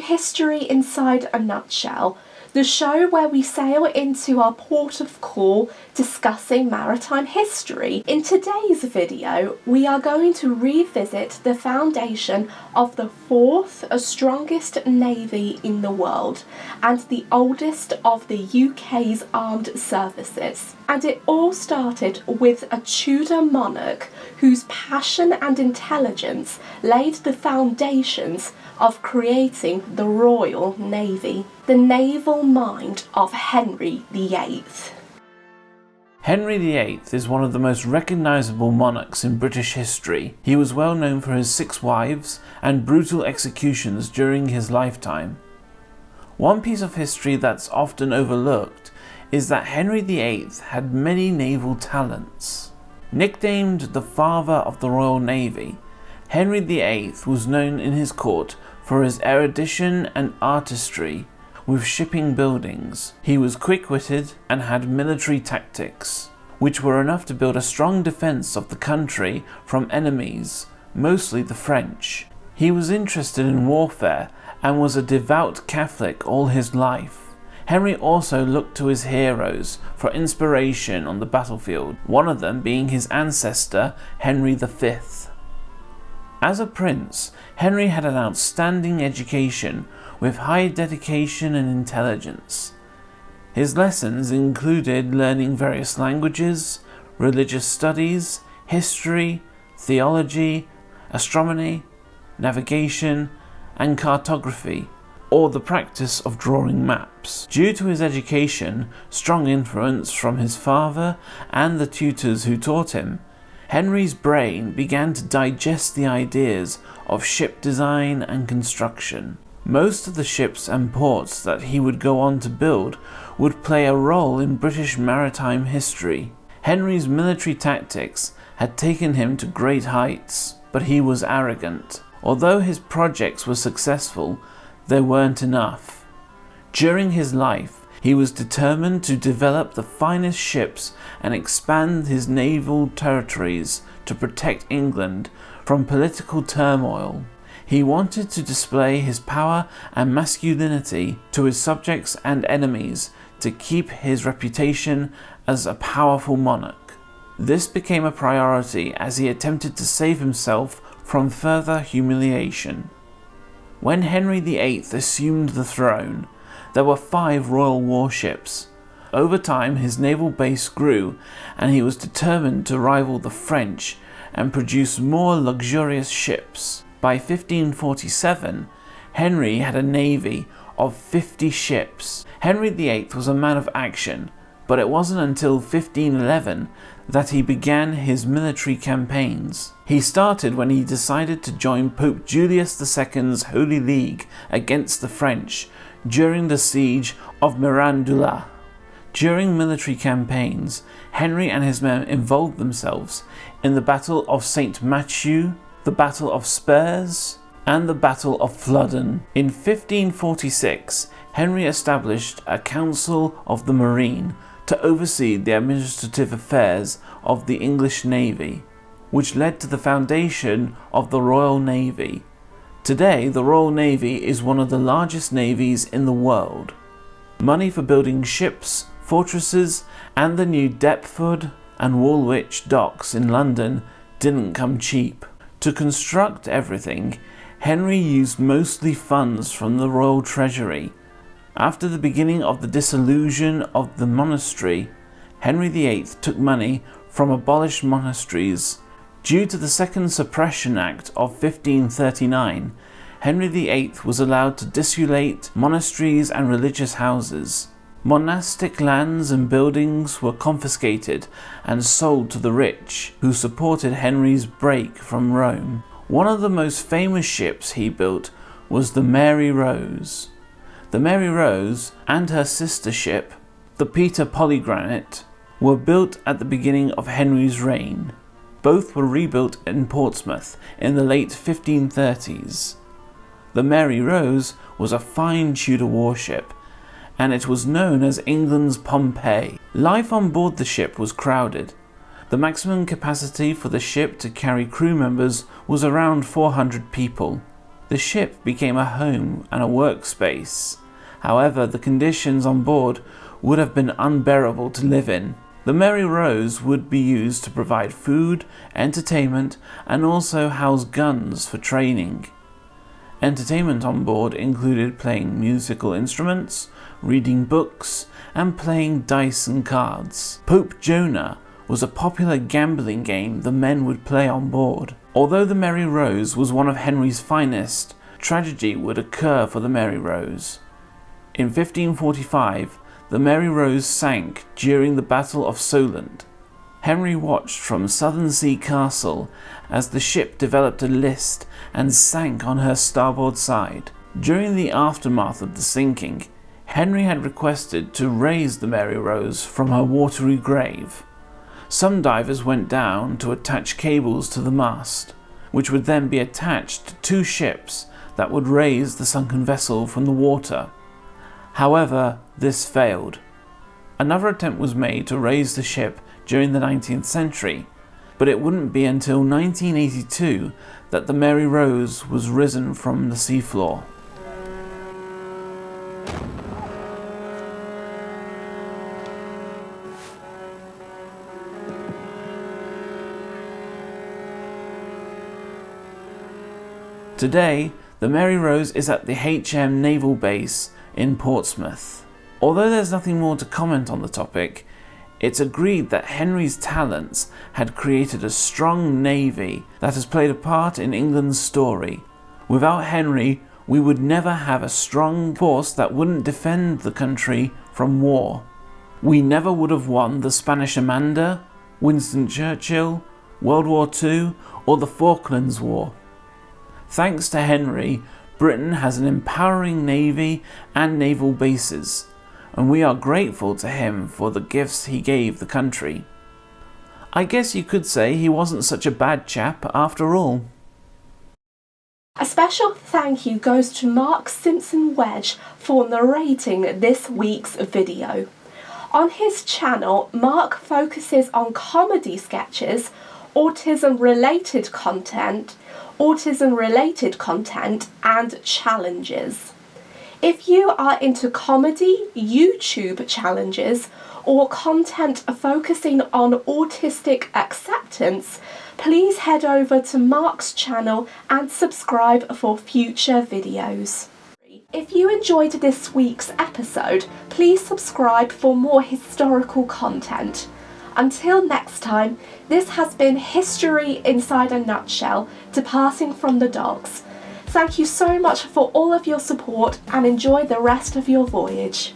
History Inside a Nutshell, the show where we sail into our port of call discussing maritime history. In today's video, we are going to revisit the foundation of the fourth strongest navy in the world and the oldest of the UK's armed services. And it all started with a Tudor monarch whose passion and intelligence laid the foundations of creating the Royal Navy, the naval mind of Henry VIII. Henry VIII is one of the most recognisable monarchs in British history. He was well known for his 6 wives and brutal executions during his lifetime. One piece of history that's often overlooked is that Henry VIII had many naval talents. Nicknamed the Father of the Royal Navy, Henry VIII was known in his court for his erudition and artistry with shipping buildings. He was quick-witted and had military tactics, which were enough to build a strong defence of the country from enemies, mostly the French. He was interested in warfare and was a devout Catholic all his life. Henry also looked to his heroes for inspiration on the battlefield, one of them being his ancestor Henry V. As a prince, Henry had an outstanding education with high dedication and intelligence. His lessons included learning various languages, religious studies, history, theology, astronomy, navigation, and cartography, or the practice of drawing maps. Due to his education, strong influence from his father and the tutors who taught him, Henry's brain began to digest the ideas of ship design and construction. Most of the ships and ports that he would go on to build would play a role in British maritime history. Henry's military tactics had taken him to great heights, but he was arrogant. Although his projects were successful, they weren't enough. During his life, he was determined to develop the finest ships and expand his naval territories to protect England from political turmoil. He wanted to display his power and masculinity to his subjects and enemies to keep his reputation as a powerful monarch. This became a priority as he attempted to save himself from further humiliation. When Henry VIII assumed the throne, there were 5 royal warships. Over time, his naval base grew, and he was determined to rival the French and produce more luxurious ships. By 1547, Henry had a navy of 50 ships. Henry VIII was a man of action, but it wasn't until 1511 that he began his military campaigns. He started when he decided to join Pope Julius II's Holy League against the French during the siege of Mirandula. During military campaigns, Henry and his men involved themselves in the Battle of St. Mathieu, the Battle of Spurs, and the Battle of Flodden. In 1546, Henry established a Council of the Marine to oversee the administrative affairs of the English Navy, which led to the foundation of the Royal Navy. Today, the Royal Navy is one of the largest navies in the world. Money for building ships, fortresses, and the new Deptford and Woolwich docks in London didn't come cheap. To construct everything, Henry used mostly funds from the royal treasury. After the beginning of the dissolution of the monastery, Henry VIII took money from abolished monasteries. Due to the Second Suppression Act of 1539, Henry VIII was allowed to desolate monasteries and religious houses. Monastic lands and buildings were confiscated and sold to the rich, who supported Henry's break from Rome. One of the most famous ships he built was the Mary Rose. The Mary Rose and her sister ship, the Peter Pomegranate, were built at the beginning of Henry's reign. Both were rebuilt in Portsmouth in the late 1530s. The Mary Rose was a fine Tudor warship, and it was known as England's Pompeii. Life on board the ship was crowded. The maximum capacity for the ship to carry crew members was around 400 people. The ship became a home and a workspace. However, the conditions on board would have been unbearable to live in. The Mary Rose would be used to provide food, entertainment, and also house guns for training. Entertainment on board included playing musical instruments, reading books, and playing dice and cards. Pope Jonah was a popular gambling game the men would play on board. Although the Mary Rose was one of Henry's finest, tragedy would occur for the Mary Rose. In 1545, the Mary Rose sank during the Battle of Solent. Henry watched from Southern-sea Castle as the ship developed a list and sank on her starboard side. During the aftermath of the sinking, Henry had requested to raise the Mary Rose from her watery grave. Some divers went down to attach cables to the mast, which would then be attached to 2 ships that would raise the sunken vessel from the water. However, this failed. Another attempt was made to raise the ship during the 19th century, but it wouldn't be until 1982 that the Mary Rose was risen from the seafloor. Today, the Mary Rose is at the HM Naval Base in Portsmouth. Although there's nothing more to comment on the topic, it's agreed that Henry's talents had created a strong navy that has played a part in England's story. Without Henry, we would never have a strong force that wouldn't defend the country from war. We never would have won the Spanish Amanda, Winston Churchill, World War II, or the Falklands War. Thanks to Henry, Britain has an empowering navy and naval bases, and we are grateful to him for the gifts he gave the country. I guess you could say he wasn't such a bad chap after all. A special thank you goes to Mark Simpson-Wedge for narrating this week's video. On his channel, Mark focuses on comedy sketches, autism-related content, and challenges. If you are into comedy, YouTube challenges, or content focusing on autistic acceptance, please head over to Mark's channel and subscribe for future videos. If you enjoyed this week's episode, please subscribe for more historical content. Until next time, this has been History Inside a Nutshell, departing from the docks. Thank you so much for all of your support and enjoy the rest of your voyage.